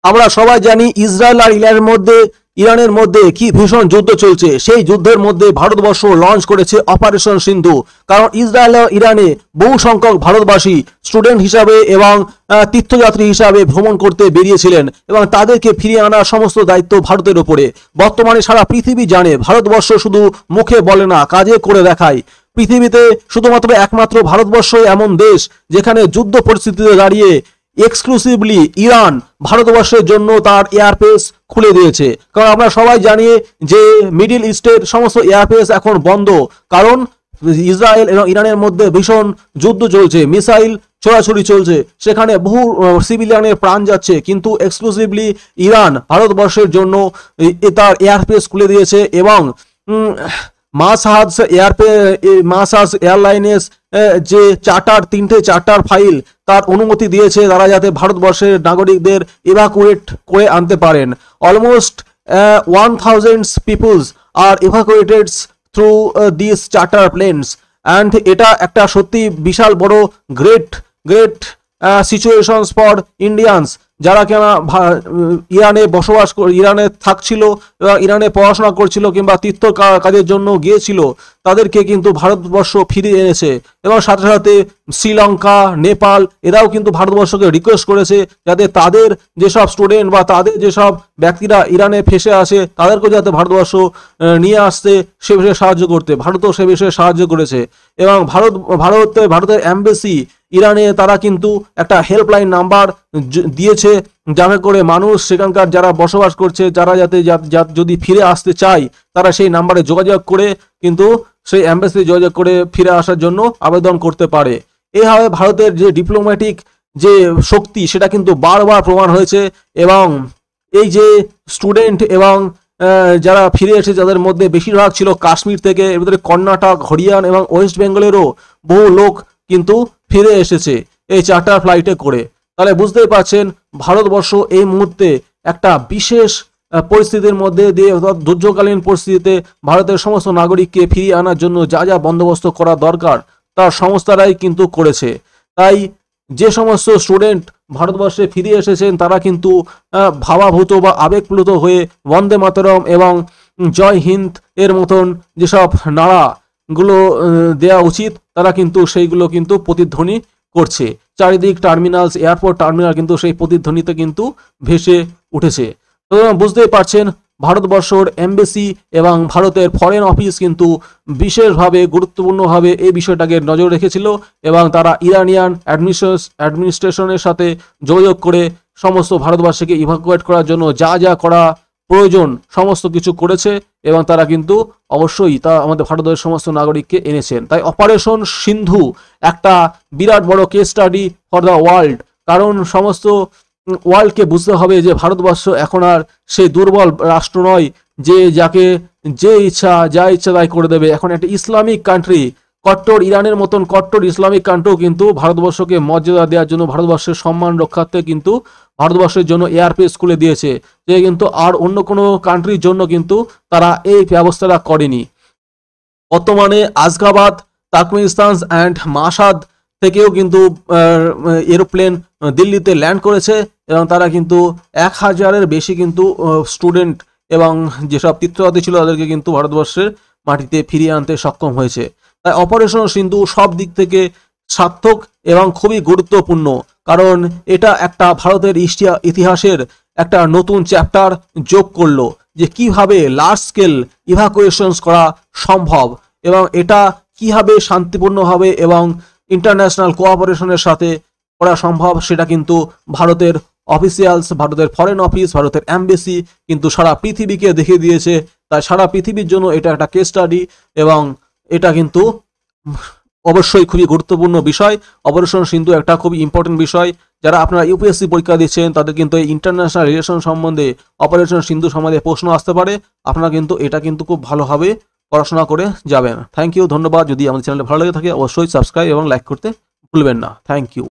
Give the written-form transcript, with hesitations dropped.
আমরা সবাই জানি ইসরায়েল আর ইরানের মধ্যে কি ভীষণ যুদ্ধ চলছে। সেই যুদ্ধের মধ্যে ভারতবর্ষ লঞ্চ করেছে অপারেশন সিন্ধু। কারণ ইসরায়েল ও ইরানে বহু সংখ্যক ভারতবাসী স্টুডেন্ট হিসাবে এবং তীর্থযাত্রী হিসাবে ভ্রমণ করতে বেরিয়েছিলেন এবং তাদেরকে ফিরিয়ে আনার সমস্ত দায়িত্ব ভারতের উপরে। বর্তমানে সারা পৃথিবী জানে ভারতবর্ষ শুধু মুখে বলে না, কাজে করে দেখায়। পৃথিবীতে শুধুমাত্র একমাত্র ভারতবর্ষই এমন দেশ যেখানে যুদ্ধ পরিস্থিতিতে দাঁড়িয়ে এক্সক্লুসিভলি ইরান ভারতবর্ষের জন্য তার এয়ারপেস খুলে দিয়েছে। কারণ আমরা সবাই জানি যে মিডল ইস্টের সমস্ত এয়ারপেস এখন বন্ধ, কারণ ইসরায়েল এবং ইরানের মধ্যে ভীষণ যুদ্ধ চলছে, মিসাইল ছোড়াছুড়ি চলছে, সেখানে বহু সিভিলিয়ানের প্রাণ যাচ্ছে। কিন্তু এক্সক্লুসিভলি ইরান ভারতবর্ষের জন্য তার এয়ারপেস খুলে দিয়েছে এবং মাসাজ এয়ারলাইন্স যে তিনটে চার্টার ফাইল তার অনুমতি দিয়েছে, তারা যাতে ভারতবর্ষের নাগরিকদের ইভাকুয়েট করে আনতে পারেন। Almost 1000 people's R ইভাকুয়েটেড through this charter planes and এটা একটা সত্যি বিশাল বড় গ্রেট সিচুয়েশনস ফর ইন্ডিয়ানস, যারা কেনা ইরানে বসবাস ইরানে থাকছিল এবং ইরানে পড়াশোনা করছিল কিংবা তীর্থ কাজের জন্য গিয়েছিল, তাদেরকে কিন্তু ভারতবর্ষ ফিরিয়ে এনেছে। এবং সাথে সাথে শ্রীলঙ্কা, নেপাল এরাও কিন্তু ভারতবর্ষকে রিকোয়েস্ট করেছে যাতে তাদের যেসব স্টুডেন্ট বা তাদের যেসব ব্যক্তিরা ইরানে ফেসে আছে তাদেরকেও যাতে ভারতবর্ষ নিয়ে আসতে সে বিষয়ে সাহায্য করতে। ভারতও সে বিষয়ে সাহায্য করেছে এবং ভারতের এমবেসি ইরানে তারা কিন্তু একটা হেল্পলাইন নাম্বার দিয়েছে, যাতে করে মানুষ সেখানকার যারা বসবাস করছে যারা যাতে যদি ফিরে আসতে চায় তারা সেই নাম্বারে যোগাযোগ করে কিন্তু সেই এমবেসি যোগাযোগ করে ফিরে আসার জন্য আবেদন করতে পারে। এইভাবে ভারতের যে ডিপ্লোম্যাটিক যে শক্তি সেটা কিন্তু বারবার প্রমাণ হয়েছে। এবং এই যে স্টুডেন্ট এবং যারা ফিরে এসেছে যাদের মধ্যে বেশিরভাগ ছিল কাশ্মীর থেকে, এর ভিতরে কর্ণাটক, হরিয়ানা এবং ওয়েস্ট বেঙ্গলেরও বহু লোক কিন্তু ফিরে এসেছে এই চার্টার ফ্লাইটে করে। তাহলে বুঝতেই পারছেন ভারতবর্ষ এই মুহূর্তে একটা বিশেষ পরিস্থিতির মধ্যে দিয়ে, দুর্যোগকালীন পরিস্থিতিতে ভারতের সমস্ত নাগরিককে ফিরিয়ে আনার জন্য যা যা বন্দোবস্ত করা দরকার তার সংস্থারাই কিন্তু করেছে। তাই যে সমস্ত স্টুডেন্ট ভারতবর্ষে ফিরে এসেছেন তারা কিন্তু ভাবাভূত বা আবেগপ্লুত হয়ে বন্দে মাতরম এবং জয় হিন্দ এর মতন যেসব নারাগুলো দেওয়া উচিত তারা কিন্তু সেইগুলো কিন্তু প্রতিধ্বনি করছে। চারিদিক টার্মিনালস, এয়ারপোর্ট টার্মিনাল কিন্তু সেই প্রতিধ্বনিতে কিন্তু ভেসে উঠেছে। তো বুঝতেই পারছেন ভারতবর্ষর এমবেসি এবং ভারতের ফরেন অফিস কিন্তু বিশেষভাবে গুরুত্বপূর্ণভাবে এই বিষয়টাকে নজর রেখেছিল এবং তারা ইরানিয়ান অ্যাডমিনিস্ট্রেশনের সাথে যোগাযোগ করে সমস্ত ভারতবর্ষকে ইভাকুয়েট করার জন্য যা যা করা প্রয়োজন সমস্ত কিছু করেছে এবং তারা কিন্তু অবশ্যই তা আমাদের ভারতের সমস্ত নাগরিককে এনেছেন। তাই অপারেশন সিন্ধু একটা বিরাট বড় case study for the world. কারণ সমস্ত ওয়ার্ল্ডকে বুঝতে হবে যে ভারতবর্ষ এখন আর সেই দুর্বল রাষ্ট্র নয় যে যাকে যা ইচ্ছা তাই করে দেবে। এখন একটা ইসলামিক কান্ট্রি, কট্টর ইরানের মতন কট্টর ইসলামিক কান্ট্রিও কিন্তু ভারতবর্ষকে মর্যাদা দেওয়ার জন্য, ভারতবর্ষের সম্মান রক্ষার্থে কিন্তু ভারতবর্ষের জন্য এয়ারপেস খুলে দিয়েছে, যে কিন্তু আর অন্য কোনো কান্ট্রির জন্য কিন্তু তারা এই ব্যবস্থাটা করেনি। বর্তমানে আজগাবাদ, তার্কমেনিস্তান অ্যান্ড মাসাদ থেকেও কিন্তু এরোপ্লেন দিল্লিতে ল্যান্ড করেছে এবং তারা কিন্তু 1000-এর বেশি কিন্তু স্টুডেন্ট এবং যেসব তীর্থযাত্রী ছিল তাদেরকে কিন্তু ভারতবর্ষের মাটিতে ফিরিয়ে আনতে সক্ষম হয়েছে। তাই অপারেশন সিন্ধু সব দিক থেকে সার্থক এবং খুবই গুরুত্বপূর্ণ, কারণ এটা একটা ভারতের ইতিহাসের একটা নতুন চ্যাপ্টার যোগ করলো যে কিভাবে লার্জ স্কেল ইভাকুয়েশনস করা সম্ভব এবং এটা কিভাবে শান্তিপূর্ণভাবে এবং ইন্টারন্যাশনাল কোঅপারেশনের সাথে করা সম্ভব সেটা কিন্তু ভারতের অফিসিয়ালস, ভারতের ফরেন অফিস, ভারতের এমবেসি কিন্তু সারা পৃথিবীকে দেখিয়ে দিয়েছে। তাই সারা পৃথিবীর জন্য এটা একটা কেস স্টাডি এবং এটা কিন্তু অবশ্যই খুবই গুরুত্বপূর্ণ বিষয়। অপারেশন সিন্ধু একটা খুবই ইম্পর্টেন্ট বিষয়। যারা আপনারা ইউপিএসসি পরীক্ষা দিচ্ছেন তাদের কিন্তু এই ইন্টারন্যাশনাল রিলেশন সম্বন্ধে, অপারেশন সিন্ধু সম্বন্ধে প্রশ্ন আসতে পারে। আপনারা কিন্তু এটা কিন্তু খুব ভালোভাবে পড়াশোনা করে যাবেন। থ্যাংক ইউ, ধন্যবাদ। যদি আমাদের চ্যানেলটা ভালো লেগে থাকে অবশ্যই সাবস্ক্রাইব এবং লাইক করতে ভুলবেন না। Thank you.